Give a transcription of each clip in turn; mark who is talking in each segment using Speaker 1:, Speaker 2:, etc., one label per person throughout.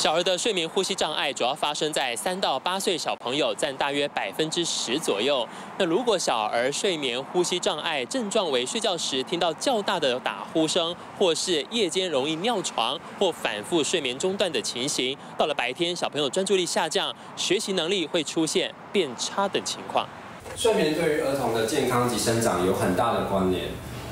Speaker 1: 小儿的睡眠呼吸障碍主要发生在3到8岁小朋友，占大约10%左右。那如果小儿睡眠呼吸障碍症状为睡觉时听到较大的打呼声，或是夜间容易尿床或反复睡眠中断的情形，到了白天小朋友专注力下降、学习能力会出现变差等情况。
Speaker 2: 睡眠对于儿童的健康及生长有很大的关联。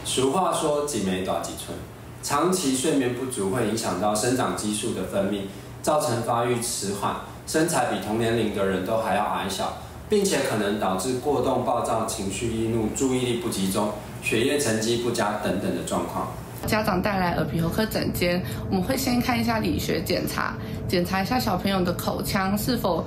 Speaker 2: 俗话说“几眉大几寸”，长期睡眠不足会影响到生长激素的分泌，造成发育迟缓，身材比同年龄的人都还要矮小，并且可能导致过动、暴躁、情绪易怒、注意力不集中、学业成绩不佳等等的状况。
Speaker 3: 家长带来耳鼻喉科诊间，我们会先看一下理学检查，检查一下小朋友的口腔是否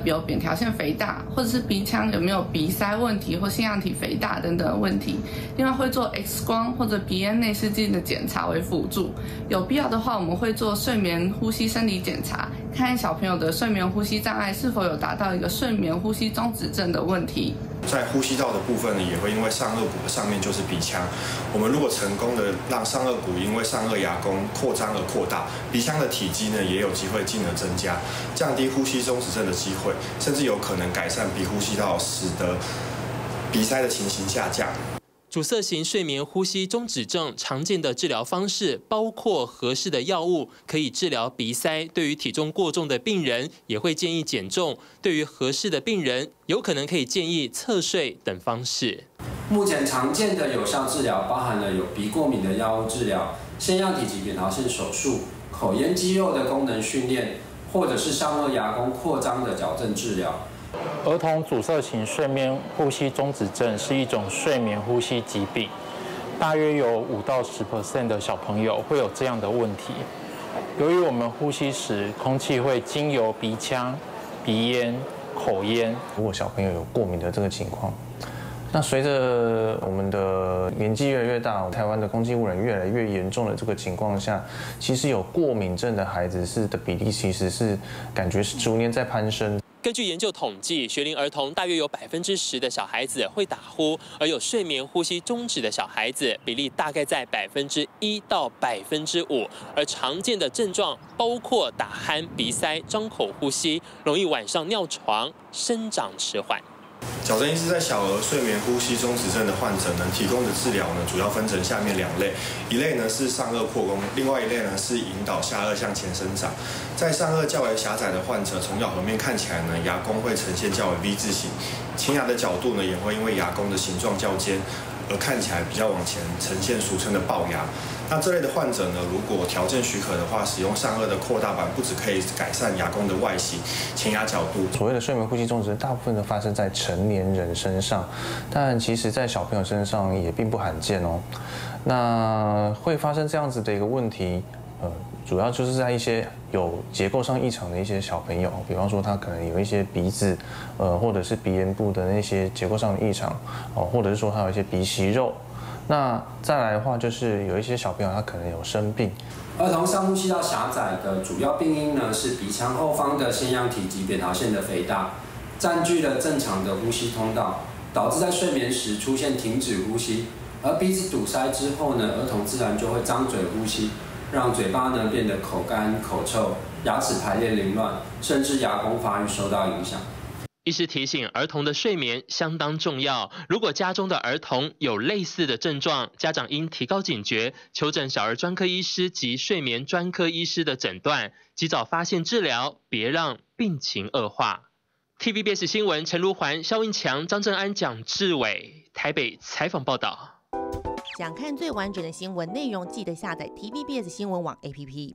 Speaker 3: 有扁桃腺肥大，或者是鼻腔有没有鼻塞问题或腺样体肥大等等的问题。另外会做 X 光或者鼻咽内视镜的检查为辅助。有必要的话，我们会做睡眠呼吸生理检查，看小朋友的睡眠呼吸障碍是否有达到一个睡眠呼吸中止症的问题。
Speaker 4: 在呼吸道的部分呢，也会因为上颚骨的上面就是鼻腔，我们如果成功的让上颚骨因为上颚牙弓扩张而扩大，鼻腔的体积呢也有机会进而增加，降低呼吸中止症的机会，甚至有可能改善鼻呼吸道，使得鼻塞的情形下降。
Speaker 1: 阻塞型睡眠呼吸中止症常见的治疗方式包括合适的药物可以治疗鼻塞，对于体重过重的病人也会建议减重，对于合适的病人有可能可以建议侧睡等方式。
Speaker 2: 目前常见的有效治疗包含了有鼻过敏的药物治疗、腺样体及扁桃腺手术、口咽肌肉的功能训练，或者是上颚牙弓扩张的矫正治疗。
Speaker 5: 儿童阻塞型睡眠呼吸中止症是一种睡眠呼吸疾病，大约有5到10% 的小朋友会有这样的问题。由于我们呼吸时空气会经由鼻腔、鼻咽、口咽，
Speaker 6: 如果小朋友有过敏的这个情况，那随着我们的年纪越来越大，台湾的空气污染越来越严重的这个情况下，其实有过敏症的孩子的比例其实是感觉是逐年在攀升。
Speaker 1: 根据研究统计，学龄儿童大约有10%的小孩子会打呼，而有睡眠呼吸中止的小孩子比例大概在1%到5%，而常见的症状包括打鼾、鼻塞、张口呼吸，容易晚上尿床、生长迟缓。
Speaker 4: 矫正医师在小儿睡眠呼吸中止症的患者能提供的治疗呢，主要分成下面2类，一类呢是上颚扩弓，另外一类呢是引导下颚向前生长。在上颚较为狭窄的患者，从咬合面看起来呢，牙弓会呈现较为 V 字形，前牙的角度呢也会因为牙弓的形状较尖，而看起来比较往前，呈现俗称的龅牙。那这类的患者呢，如果条件许可的话，使用上颚的扩大版，不只可以改善牙弓的外形、前牙角度。
Speaker 6: 所谓的睡眠呼吸中止症，大部分都发生在成年人身上，但其实在小朋友身上也并不罕见哦。那会发生这样子的一个问题，主要就是在一些有结构上异常的一些小朋友，比方说他可能有一些鼻子，或者是鼻咽部的那些结构上的异常，或者是说他有一些鼻息肉。那再来的话，就是有一些小朋友他可能有生病。
Speaker 2: 儿童上呼吸道狭窄的主要病因呢是鼻腔后方的腺样体及扁桃腺的肥大，占据了正常的呼吸通道，导致在睡眠时出现停止呼吸。而鼻子堵塞之后呢，儿童自然就会张嘴呼吸，让嘴巴呢变得口干口臭，牙齿排列凌乱，甚至牙弓发育受到影响。
Speaker 1: 医师提醒，儿童的睡眠相当重要。如果家中的儿童有类似的症状，家长应提高警觉，求诊小儿专科医师及睡眠专科医师的诊断，及早发现治疗，别让病情恶化。TVBS 新闻陈如环、肖英强、张正安、蒋志伟台北采访报道。
Speaker 7: 想看最完整的新闻内容，记得下载 TVBS 新闻网 APP。